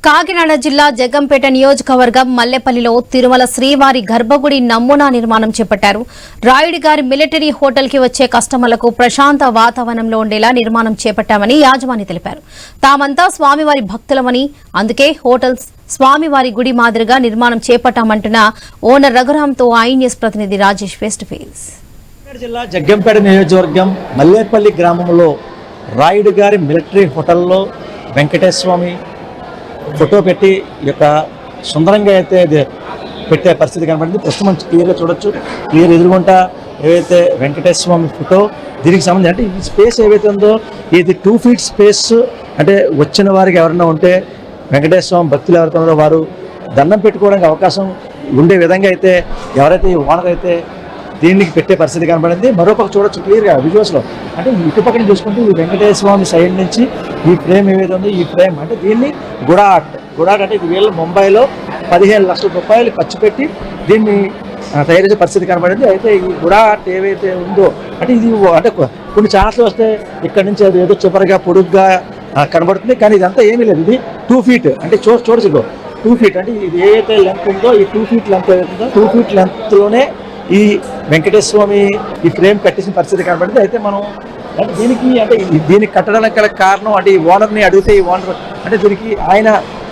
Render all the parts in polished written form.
కాకినాడ జిల్లా జగ్గంపేట నియోజకవర్గం మల్లెపల్లిలో తిరుమల శ్రీవారి గర్భగుడి నమూనా నిర్మాణం చేపట్టారు. రాయుడి గారి మిలిటరీ హోటల్ కి వచ్చే కస్టమర్లకు ప్రశాంత వాతావరణంలో ఉండేలా నిర్మాణం చేపట్టామని యాజమాని తెలిపారు. తామంతా స్వామివారి భక్తులమని, అందుకే హోటల్స్ స్వామివారి గుడి మాదిరిగా నిర్మాణం చేపట్టామంటున్న ఓనర్ రఘురాంతో ఐన్యూస్ ప్రతినిధి రాజేష్ ఫేస్ టు ఫేస్. జిల్లా జగ్గంపేట నియోజకవర్గం మల్లేపల్లి గ్రామంలో రాయుడు గారి మిలిటరీ హోటల్లో వెంకటేశ్వర స్వామి ఫోటో పెట్టి ఈ యొక్క సుందరంగా అయితే పెట్టే పరిస్థితి కనబడింది. ప్రస్తుతం మనం క్లియర్గా చూడొచ్చు. క్లియర్ ఎదురుగుంటా ఏవైతే వెంకటేశ్వర స్వామి ఫోటో, దీనికి సంబంధించి అంటే ఈ స్పేస్ ఏవైతే ఉందో ఇది 2 feet స్పేస్. అంటే వచ్చిన వారికి ఎవరైనా ఉంటే వెంకటేశ్వర స్వామి భక్తులు ఎవరైతే ఉన్నారో వారు దండం పెట్టుకోవడానికి అవకాశం ఉండే విధంగా అయితే ఎవరైతే ఈ ఓనర్ అయితే దీనికి పెట్టే పరిస్థితి కనబడింది. మరోపక్క చూడొచ్చు క్లియర్గా విజువల్స్లో. అంటే ఇటుపక్కన చూసుకుంటే ఈ వెంకటేశ్వర స్వామి సైడ్ నుంచి ఈ ఫ్రేమ్ ఏదైతే ఉందో ఈ ఫ్రేమ్ అంటే దీన్ని గుడాట్ అంటే ఇది వీళ్ళు ముంబైలో 15 లక్షల రూపాయలు ఖర్చు పెట్టి దీన్ని తయారు చేసే పరిస్థితి కనబడింది. అయితే ఈ గుడాట్ ఏవైతే ఉందో అంటే ఇది అంటే కొన్ని ఛాన్స్లు వస్తే ఇక్కడ నుంచి అది ఏదో చివరిగా పొడుగ్గా కనబడుతుంది, కానీ ఇదంతా ఏమీ లేదు. ఇది 2 feet అంటే చూడచ్చు 2 feet అంటే ఇది ఏదైతే లెంత్ ఉందో ఈ 2 feet లెంత్ ఏదైతుందో 2 feet లెంత్లోనే ఈ వెంకటేశ్వర స్వామి ఈ ఫ్రేమ్ కట్టేసిన పరిస్థితి కనబడింది. అయితే మనం అంటే దీనికి కట్టడానికి గల కారణం అంటే ఈ ఓనర్ని అడిగితే ఈ ఓనర్ అంటే దీనికి ఆయన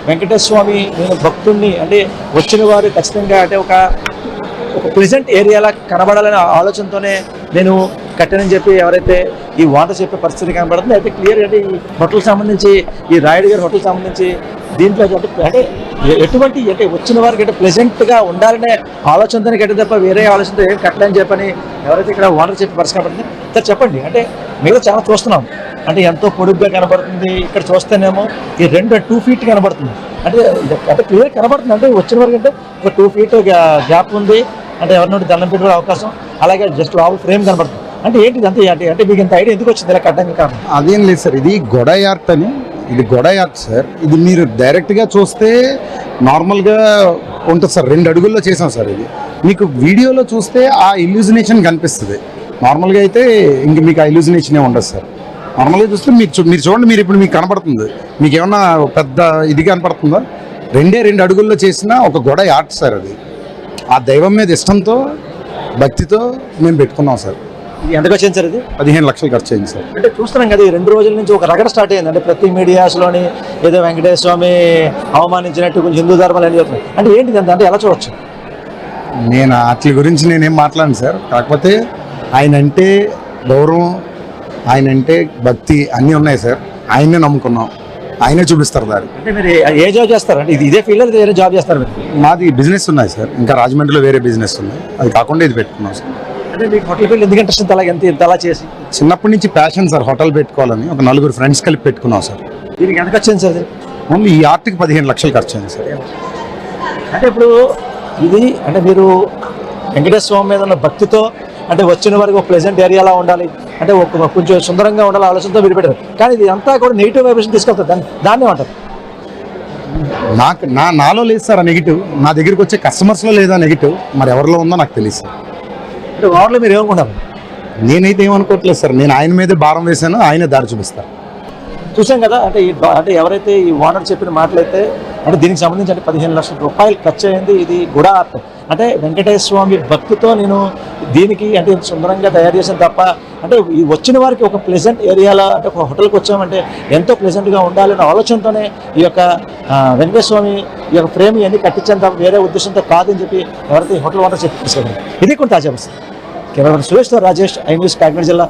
వెంకటేశ్వర స్వామి నేను భక్తుల్ని అంటే వచ్చిన వారు ఖచ్చితంగా అంటే ఒక ప్లెజెంట్ ఏరియాలా కనబడాలనే ఆలోచనతోనే నేను కట్టానని చెప్పి ఎవరైతే ఈ ఓనర్ చెప్పే పరిస్థితి కనబడుతుంది. అయితే క్లియర్ అంటే ఈ హోటల్ సంబంధించి ఈ రాయుడు గారి హోటల్ సంబంధించి దీంట్లో అంటే ఎటువంటి అంటే వచ్చిన వారికి అంటే ప్లెజెంట్గా ఉండాలనే ఆలోచనతోనే కట్టే తప్ప వేరే ఆలోచనతో ఏం కట్టలేని చెప్పని ఎవరైతే ఇక్కడ ఓనర్ చెప్పే పరిస్థితి కనబడుతుంది. సార్ చెప్పండి, అంటే మిగతా చాలా చూస్తున్నాం అంటే ఎంతో పొడుగ్గా కనబడుతుంది. ఇక్కడ చూస్తేనేమో ఈ 2 feet కనబడుతుంది. అంటే క్లియర్ కనబడుతుంది. అంటే వచ్చిన వరకు అంటే ఒక 2 feet గ్యాప్ ఉంది. అంటే ఎవరినోటి దండం పెట్టుకునే అవకాశం, అలాగే జస్ట్ ఆవు ఫ్రేమ్ కనబడుతుంది. అంటే ఏంటిది అంతే అంటే మీకు ఇంత ఐడియా ఎందుకు వచ్చింది ఇలా కట్టడానికి కారణం? అదేం లేదు సార్, ఇది గొడై ఆర్ట్ అని. ఇది గొడై ఆర్ట్ సార్. ఇది మీరు డైరెక్ట్గా చూస్తే నార్మల్గా ఉంటుంది సార్, 2 అడుగుల్లో చేసాం సార్. ఇది మీకు వీడియోలో చూస్తే ఆ ఇల్యూజినేషన్ కనిపిస్తుంది. నార్మల్గా అయితే ఇంక మీకు ఆ ఇల్యూజినేషన్ ఉండదు సార్. నార్మల్గా చూస్తే మీరు చూడండి, మీరు ఇప్పుడు మీకు కనబడుతుంది. మీకు ఏమన్నా పెద్ద ఇది కనపడుతుందా? 2 అడుగుల్లో చేసిన ఒక గొడై ఆర్ట్ సార్. అది ఆ దైవం మీద ఇష్టంతో భక్తితో మేము పెట్టుకున్నాం సార్. ఇది ఎంతకు వచ్చింది సార్? ఇది 15 లక్షలు ఖర్చు అయింది సార్. అంటే చూస్తున్నాం కదా, ఈ 2 రోజుల నుంచి ఒక రగడ స్టార్ట్ అయింది. అంటే ప్రతి మీడియాస్లోని ఏదో వెంకటేశ్వర స్వామి అవమానించినట్టు కొంచెం హిందూ ధర్మాలు అని చెప్తున్నాయి. అంటే ఏంటిది అంటే ఎలా చూడొచ్చు? నేను వాటి గురించి నేనేం మాట్లాడను సార్. కాకపోతే ఆయన అంటే గౌరవం, ఆయన అంటే భక్తి అన్నీ ఉన్నాయి సార్. ఆయన్నే నమ్ముకున్నాం, ఆయనే చూపిస్తారు దాన్ని. అంటే మీరు ఏ జాబ్ చేస్తారు? అంటే ఇదే ఫీల్డ్ వేరే జాబ్ చేస్తారు మీరు? మాది బిజినెస్ ఉన్నాయి సార్, ఇంకా రాజమండ్రిలో వేరే బిజినెస్ ఉన్నాయి. అది కాకుండా ఇది పెట్టుకున్నాం సార్. అంటే మీకు హోటల్ ఫీల్డ్ ఎందుకు ఇంట్రెస్ట్ ఎంత అలా చేసి? చిన్నప్పటి నుంచి ప్యాషన్ సార్ హోటల్ పెట్టుకోవాలని. ఒక 4 ఫ్రెండ్స్ కలిపి పెట్టుకున్నాం సార్. దీనికి ఎంత ఖర్చు అయింది సార్? ఓన్లీ ఈ ఆర్ట్కి 15 లక్షలు ఖర్చు అయింది సార్. అంటే ఇప్పుడు ఇది అంటే మీరు వెంకటేశ్వర స్వామి మీద ఉన్న భక్తితో అంటే వచ్చిన వరకు ఒక ప్లెజెంట్ ఏరియాలా ఉండాలి, అంటే ఒక కొంచెం సుందరంగా ఉండాలి ఆలోచనతో మీరు పెట్టారు. కానీ ఇది అంతా కూడా నెగిటివ్ వైబ్రేషన్ తీసుకెళ్తారు. దాన్ని ఏమంటారు? నాలో లేదు సార్ ఆ నెగిటివ్. నా దగ్గరికి వచ్చే కస్టమర్స్లో లేదా నెగిటివ్, మరి ఎవరిలో ఉందో నాకు తెలియదు సార్. అంటే ఓవర్లో మీరు ఏమనుకుంటారు? నేనైతే ఏమనుకోవట్లేదు సార్. నేను ఆయన మీదే భారం వేశాను, ఆయనే దారి చూపిస్తారు. చూసాం కదా, అంటే ఎవరైతే ఈ ఓనర్ చెప్పిన మాటలైతే అంటే దీనికి సంబంధించి అంటే 15 లక్షల రూపాయలు ఖర్చు అయింది. ఇది గుడా ఆర్ట్ అంటే వెంకటేశ్వర స్వామి భక్తితో నేను దీనికి అంటే సుందరంగా తయారు చేసాను తప్ప అంటే ఈ వచ్చిన వారికి ఒక ప్లెజెంట్ ఏరియాలో అంటే ఒక హోటల్కి వచ్చామంటే ఎంతో ప్లెజెంట్గా ఉండాలనే ఆలోచనతోనే ఈ యొక్క వెంకటేశ్వర స్వామి ఈ యొక్క ఫ్రేమ్ ఇవన్నీ కట్టించాను తప్ప వేరే ఉద్దేశంతో కాదని చెప్పి ఎవరైతే ఈ హోటల్ ఓనర్ చెప్పి ఇది కొంత తాజా పరిస్థితి. కేవలం సురేష్ రాజేష్, ఐన్యూస్, కాకినాడ జిల్లా.